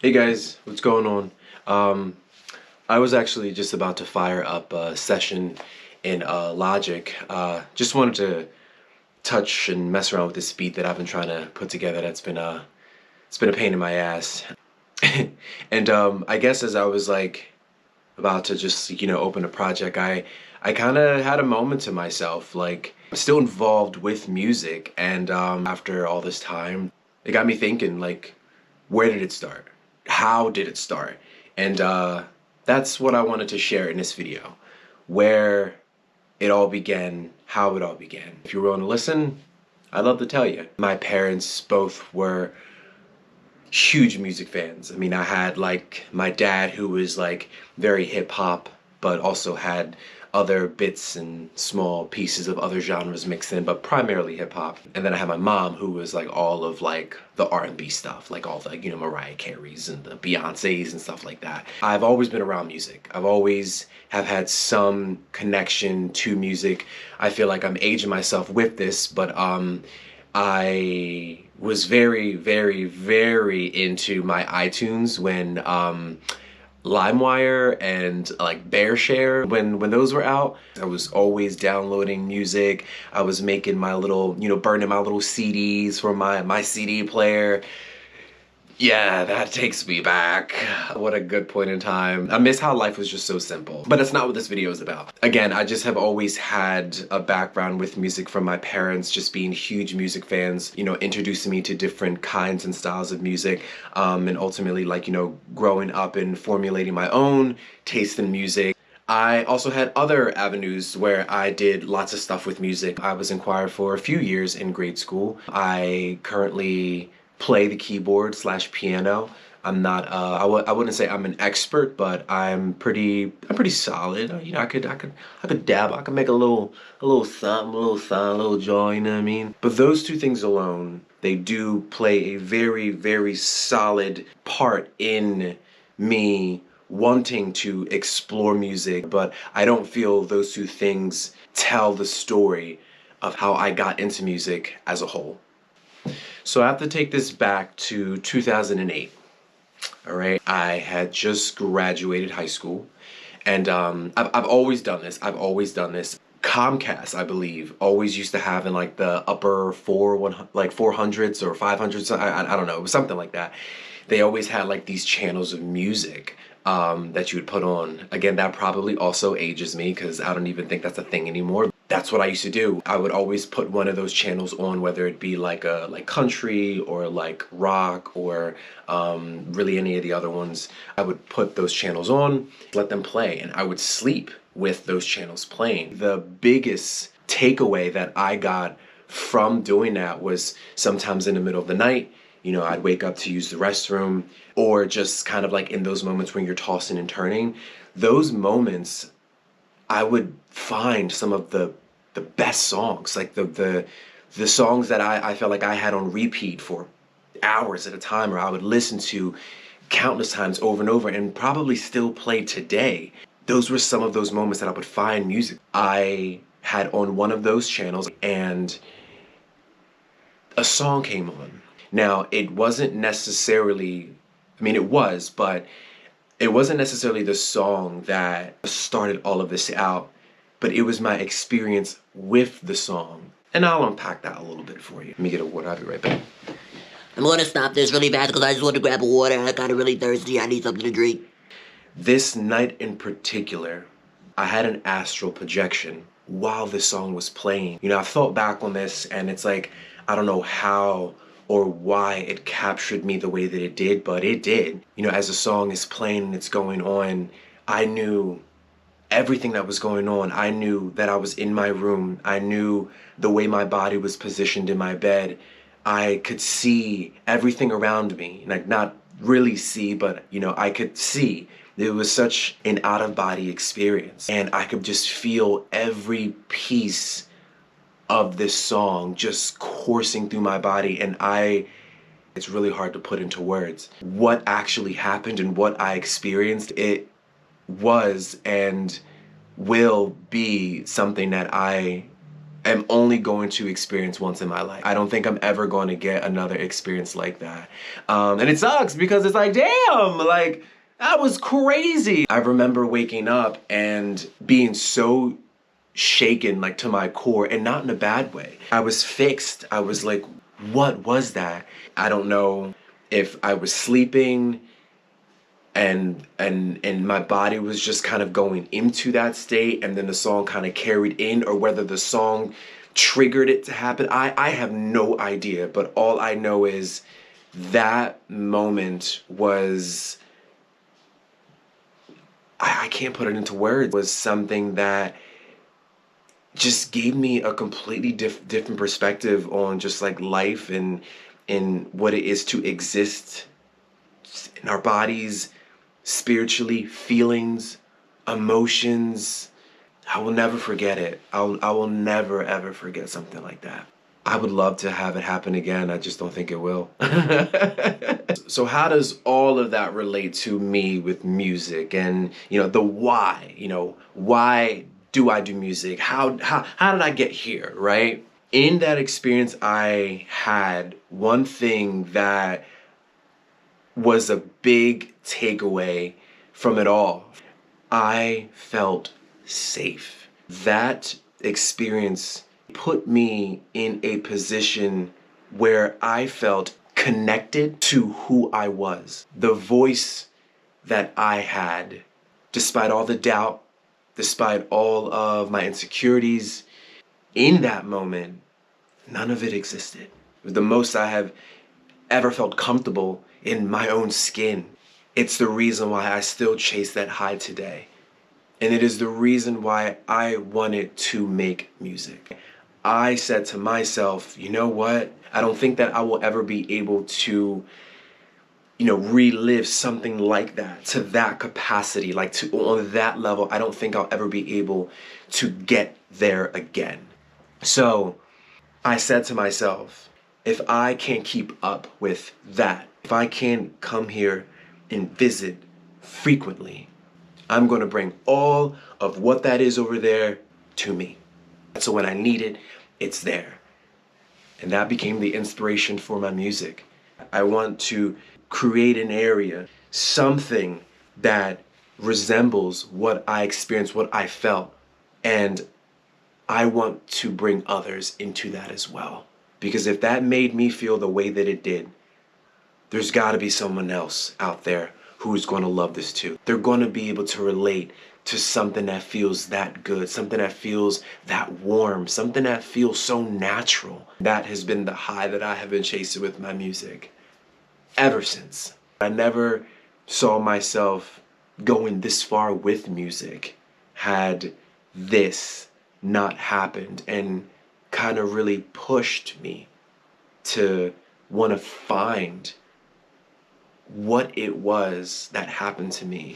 Hey guys, what's going on? I was actually just about to fire up a session in Logic. Just wanted to touch and mess around with this beat that I've been trying to put together. That's been it's been a pain in my ass. And I guess as I was like about to just open a project, I kind of had a moment to myself, like I'm still involved with music, and after all this time, it got me thinking, like, where did it start? How did it start? And that's what I wanted to share in this video. Where it all began, how it all began. If you're willing to listen, I'd love to tell you. My parents both were huge music fans. I mean, I had like my dad who was like very hip hop, but also had other bits and small pieces of other genres mixed in, but primarily hip hop. And then I had my mom who was like all of like the R&B stuff, like all the, Mariah Carey's and the Beyoncé's and stuff like that. I've always been around music. I've always have had some connection to music. I feel like I'm aging myself with this, but I was very, very, very into my iTunes when LimeWire and like BearShare, when those were out. I was always downloading music. I was making my little, burning my little CDs from my CD player. Yeah, that takes me back. What a good point in time. I miss how life was just so simple. But that's not what this video is about. Again, I just have always had a background with music from my parents, just being huge music fans, introducing me to different kinds and styles of music, and ultimately like, growing up and formulating my own taste in music. I also had other avenues where I did lots of stuff with music. I was in choir for a few years in grade school. I currently play the keyboard slash piano. I'm not I wouldn't say I'm an expert, but I'm pretty solid. I could dabble. I could make a little something, a little joy, you know what I mean? But those two things alone, they do play a very, very solid part in me wanting to explore music, but I don't feel those two things tell the story of how I got into music as a whole. So I have to take this back to 2008. All right, I had just graduated high school, and I've always done this. I've always done this. Comcast, I believe, always used to have in like the upper 400s or 500s. I don't know. It was something like that. They always had like these channels of music that you would put on. Again, that probably also ages me because I don't even think that's a thing anymore. That's what I used to do. I would always put one of those channels on, whether it be like country or like rock or really any of the other ones. I would put those channels on, let them play, and I would sleep with those channels playing. The biggest takeaway that I got from doing that was sometimes in the middle of the night, I'd wake up to use the restroom, or just kind of like in those moments when you're tossing and turning. Those moments, I would find some of the best songs, like the songs that I felt like I had on repeat for hours at a time, or I would listen to countless times over and over and probably still play today. Those were some of those moments that I would find music. I had on one of those channels and a song came on. Now, it wasn't necessarily, it was, but it wasn't necessarily the song that started all of this out, but it was my experience with the song. And I'll unpack that a little bit for you. Let me get a water, I'll be right back. I'm gonna stop this really fast because I just want to grab a water. I got really thirsty. I need something to drink. This night in particular, I had an astral projection while this song was playing. I've thought back on this and it's like, I don't know how or why it captured me the way that it did, but it did. As the song is playing and it's going on, I knew everything that was going on. I knew that I was in my room. I knew the way my body was positioned in my bed. I could see everything around me. Like, not really see, but I could see. It was such an out-of-body experience. And I could just feel every piece of this song just coursing through my body, and it's really hard to put into words what actually happened and what I experienced. It was and will be something that I am only going to experience once in my life. I don't think I'm ever going to get another experience like that. And it sucks because it's like, damn, like, that was crazy. I remember waking up and being so shaken, like, to my core, and not in a bad way. I was fixed. I was like, what was that? I don't know if I was sleeping and my body was just kind of going into that state, and then the song kind of carried in, or whether the song triggered it to happen. I have no idea, but all I know is that moment was, I can't put it into words, was something that just gave me a completely different perspective on just like life and what it is to exist in our bodies, spiritually, feelings, emotions. I will never forget it. I will never ever forget something like that. I would love to have it happen again. I just don't think it will. So how does all of that relate to me with music and, you know, the why? You know, why do I do music? How did I get here, right? In that experience I had, one thing that was a big takeaway from it all, I felt safe. That experience put me in a position where I felt connected to who I was, the voice that I had, despite all the doubt, despite all of my insecurities. In that moment, none of it existed. It was the most I have ever felt comfortable in my own skin. It's the reason why I still chase that high today. And it is the reason why I wanted to make music. I said to myself, you know what? I don't think that I will ever be able to, you know, relive something like that to that capacity, like to on that level. I don't think I'll ever be able to get there again. So I said to myself, if I can't keep up with that, if I can't come here and visit frequently, I'm going to bring all of what that is over there to me. So when I need it, it's there. And that became the inspiration for my music. I want to create an area, something that resembles what I experienced, what I felt. And I want to bring others into that as well. Because if that made me feel the way that it did, there's got to be someone else out there who's going to love this too. They're going to be able to relate to something that feels that good, something that feels that warm, something that feels so natural. That has been the high that I have been chasing with my music ever since. I never saw myself going this far with music had this not happened, and kind of really pushed me to want to find what it was that happened to me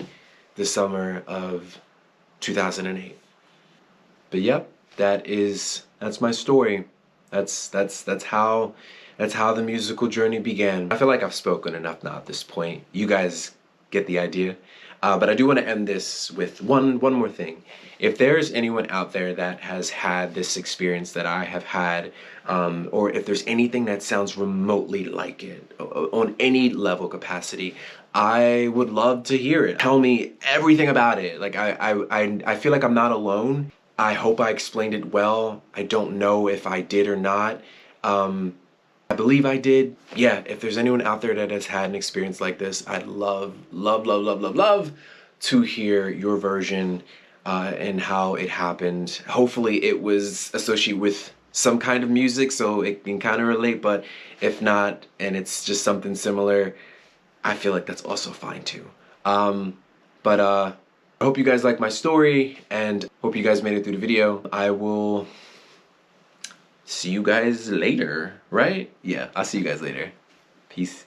the summer of 2008. But yep, that's my story. That's how the musical journey began. I feel like I've spoken enough now at this point. You guys get the idea. But I do want to end this with one more thing. If there's anyone out there that has had this experience that I have had, or if there's anything that sounds remotely like it, on any level capacity, I would love to hear it. Tell me everything about it. Like I feel like I'm not alone. I hope I explained it well. I don't know if I did or not. I believe I did. Yeah, if there's anyone out there that has had an experience like this, I'd love to hear your version and how it happened. Hopefully it was associated with some kind of music so it can kind of relate, but if not, and it's just something similar, I feel like that's also fine too. But I hope you guys like my story, and hope you guys made it through the video. I will see you guys later, right? Yeah, I'll see you guys later. Peace.